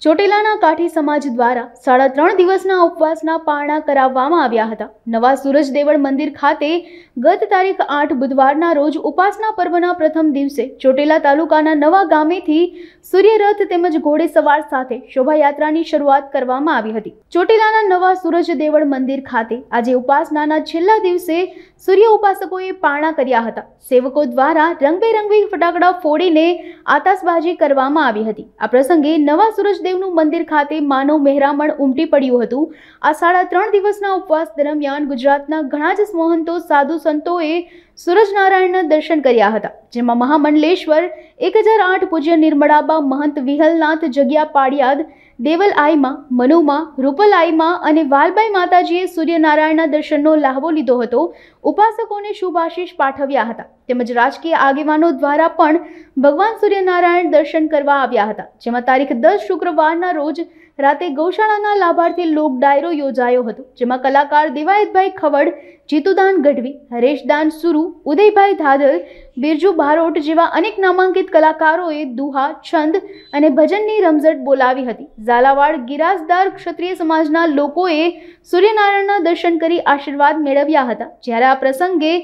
ચોટીલાના કાઠી સમાજ દ્વારા 3.5 દિવસના ઉપવાસના પારણા કરાવવામાં આવ્યા હતા। નવા સુરજ દેવળ મંદિર ખાતે ગત તારીખ 8 બુધવારના રોજ ઉપાસના પર્વના પ્રથમ દિવસે ચોટીલા તાલુકાના નવા ગામેથી સૂર્યરથ તેમજ ઘોડેસવાર સાથે શોભાયાત્રાની શરૂઆત કરવામાં આવી હતી। ચોટીલાના નવા સુરજ દેવળ મંદિર ખાતે આજે ઉપાસનાના છેલ્લા દિવસે સૂર્ય ઉપાસકોએ પારણા કર્યા હતા। સેવકો દ્વારા રંગબેરંગી ફટાકડા ફોડીને આતશબાજી કરવામાં આવી હતી। આ પ્રસંગે નવા સુરજ દેવનું મંદિર ખાતે માનવ મહેરામણ ઉમટી પડ્યું હતું। આ 3.5 દિવસના ઉપવાસ દરમિયાન ગુજરાતના ઘણા જ મહંતો સાધુ સંતોએ સૂરજનારાયણના દર્શન કર્યા હતા, જેમાં મહામંડલેશ્વર 1008 પૂજ્ય નિર્મળાબા મહંત વિહલનાથ જગ્યા પાડિયાદ, દેવલ આઈમાં, મનુમાં, રૂપલ આઈમાં અને વાલબાઈ માતાજીએ સૂર્યનારાયણના દર્શનનો લાહવો લીધો હતો। ઉપાસકોને શુભ આશીષ પાઠવ્યા હતા તેમજ રાજકીય આગેવાનો દ્વારા પણ ભગવાન સૂર્યનારાયણ દર્શન કરવા આવ્યા હતા, જેમાં તારીખ 10 શુક્રવારના રોજ રાતે ગૌશાળાના લાભાર્થી લોક ડાયરો યોજાયો હતો, જેમાં કલાકાર દેવાયતભાઈ ખવડ, જીતુદાન ગઢવી, હરેશદાન સુરુ, ઉદયભાઈ ધાદલ, બિરજુ બારોટ જેવા અનેક નામાંકિત કલાકારોએ દુહા, છંદ અને ભજનની રમઝટ બોલાવી હતી। ઝાલાવાડ ગિરાસદાર ક્ષત્રિય સમાજના લોકોએ સૂર્યનારાયણના દર્શન કરી આશીર્વાદ મેળવ્યા હતા, જ્યારે આ પ્રસંગે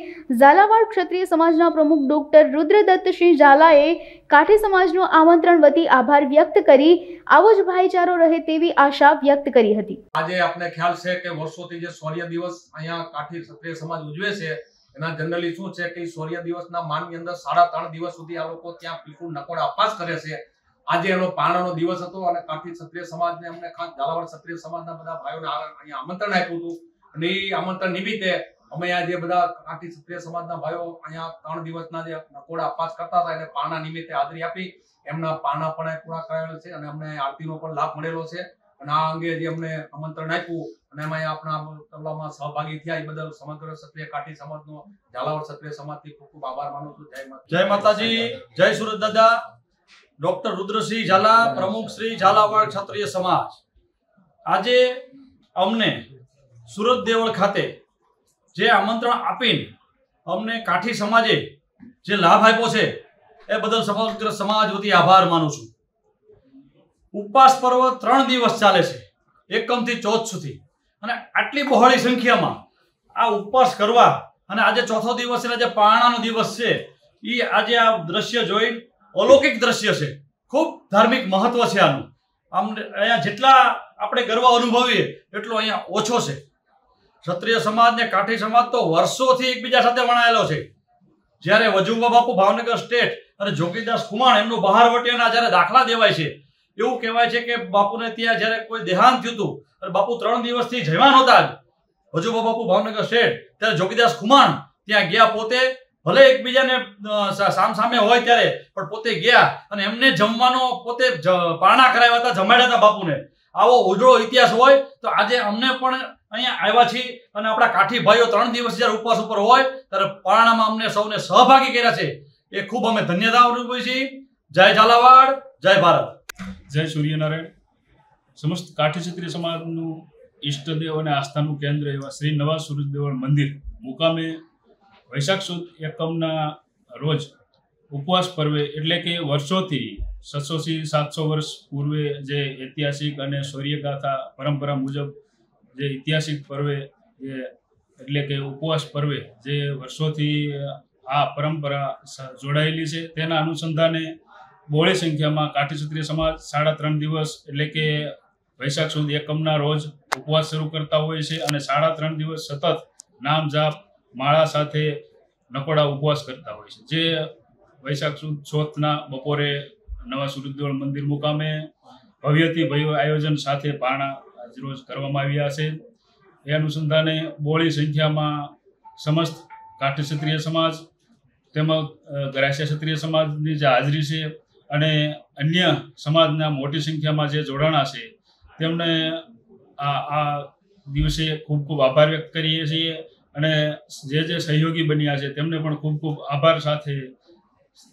ઝાલાવાડ ક્ષત્રિય સમાજના પ્રમુખ ડોક્ટર રુદ્રદત્તસિંહ ઝાલાએ કાઠી સમાજનું આમંત્રણ વતી આભાર વ્યક્ત કરી આવો જ ભાઈચારો રહે તેવી આશા વ્યક્ત કરી હતી। આજે આપને ખ્યાલ છે કે વર્ષોથી જે સૂર્ય દિવસ અહીંયા કાઠી ક્ષત્રિય સમાજ ઉજવે છે, એના જનરલી શું છે કે સૂર્ય દિવસના માનની અંદર 3.5 દિવસ સુધી આ લોકો ત્યાં પીપુલ નકોડા અપાસ કરે છે। આજે એનો પારણાનો દિવસ હતો અને કાઠી ક્ષત્રિય સમાજને અમને ખાસ ઝાલાવાડ ક્ષત્રિય સમાજના બધા ભાઈઓને અહીંયા આમંત્રણ આપ્યું હતું અને એ આમંત્રણ નિમિત્તે અમે આ જે બધા કાઠી ક્ષત્રિય સમાજના ભાઈઓ અહીંયા 3 દિવસના જે નકોડા અપાસ કરતા હતા એને પારણા નિમિત્તે હાજરી આપી એમના પારણા પણ પૂરા કરાયેલ છે અને અમને આરતીનો પણ લાભ મળેલો છે અને આ અંગે જે અમને આમંત્રણ આપ્યું અને એમાં આપણા તબલામાં સહભાગી થયા એ બદલ સમગ્ર ક્ષત્રિય કાઠી સમાજનો ઝાલાવાડ ક્ષત્રિય સમાજથી ખૂબ ખૂબ આભાર માનું છું। જય માતાજી, જય સુરત દાદા। ડોક્ટર રુદ્રસિંહ ઝાલા, પ્રમુખ શ્રી ઝાલાવાડ ક્ષત્રિય સમાજ। આજે અમને સુરત દેવળ ખાતે જે આમંત્રણ આપીને અમને કાઠી સમાજે જે લાભ આપ્યો છે એ બદલ સમગ્ર સમાજ વતી આભાર માનું છું। ઉપવાસ પર્વ 3 દિવસ ચાલે છે, 1 થી 14 સુધી, અને આટલી બહોળી સંખ્યામાં આ ઉપવાસ કરવા અને આજે ચોથો દિવસ એટલે જે પારણાનો દિવસ છે એ આજે આ દ્રશ્ય જોઈ અલૌકિક દ્રશ્ય છે, ખૂબ ધાર્મિક મહત્વ છે આનું। અહીંયા જેટલા આપણે ગર્વ અનુભવીએ એટલો અહીંયા ઓછો છે। ક્ષત્રિય સમાજ ને કાઠી સમાજ તો વર્ષોથી એકબીજા સાથે વણાયેલો છે। જ્યારે વજુબા બાપુ ભાવનગર સ્ટેટ અને જોગીદાસ ખુમાણ એમનું બહારવટિયાના જ્યારે દાખલા દેવાય છે, એવું કહેવાય છે કે બાપુને ત્યાં જ્યારે કોઈ દેહાંત થયું હતું અને બાપુ 3 દિવસથી જયમાન હતા, વજુબા બાપુ ભાવનગર સ્ટેટ, ત્યારે જોગીદાસ ખુમાણ ત્યાં ગયા, પોતે ભલે એકબીજાને સામસામે હોય ત્યારે પણ પોતે ગયા અને એમને જમવાનો પોતે પારણા કરાવ્યા હતા, જમાડ્યા હતા બાપુને। આવો ઉજળો ઇતિહાસ હોય તો આજે અમને પણ અહીંયા આવ્યા છીએ અને આપણા કાઠી ભાઈઓ 3 દિવસ જ્યારે ઉપવાસ ઉપર હોય ત્યારે પારણામાં અમને સૌને સહભાગી કર્યા છે, એ ખૂબ અમે ધન્યતા અનુભવીએ છીએ। જય ઝાલાવાડ, જય ભારત, જય સૂર્યનારાયણ। સમસ્ત કાઠી ક્ષત્રિય સમાજનું ઈષ્ટદેવ અને આસ્થાનું કેન્દ્ર એવા શ્રી નવા સુરજ દેવળ મંદિર મુકામે વૈશાખ સુદ એકમના રોજ ઉપવાસ પર્વે એટલે કે વર્ષોથી 600 થી 700 વર્ષ પૂર્વે જે ઐતિહાસિક અને શૌર્યગાથા પરંપરા મુજબ જે ઐતિહાસિક પર્વે એટલે કે ઉપવાસ પર્વે જે વર્ષોથી આ પરંપરા જોડાયેલી છે, તેના અનુસંધાને બહોળી સંખ્યામાં કાઠી ક્ષત્રિય સમાજ 3.5 દિવસ એટલે કે વૈશાખ સુદ એકમના રોજ ઉપવાસ શરૂ કરતા હોય છે અને 3.5 દિવસ સતત નામ જાપ માળા સાથે નકોડા ઉપવાસ કરતા હોય છે, જે વૈશાખ સુદ 14ના બપોરે નવા સુરજ દેવળ મંદિર મુકામે ભવ્યથી ભવ્ય આયોજન સાથે પારણા આજરોજ કરવામાં આવ્યા છે। એ અનુસંધાને બહોળી સંખ્યામાં સમસ્ત કાઠી ક્ષત્રિય સમાજ તેમજ ગ્રાસ્ય ક્ષત્રિય સમાજની જે હાજરી છે અને અન્ય સમાજના મોટી સંખ્યામાં જે જોડાણા છે તેમને આ દિવસે ખૂબ ખૂબ આભાર વ્યક્ત કરીએ છીએ અને જે સહયોગી બન્યા છે તેમને પણ ખૂબ ખૂબ આભાર સાથે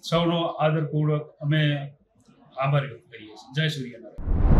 સૌનો આદરપૂર્વક અમે આભાર વ્યક્ત કરીએ છીએ। જય સૂર્યનારાયણ।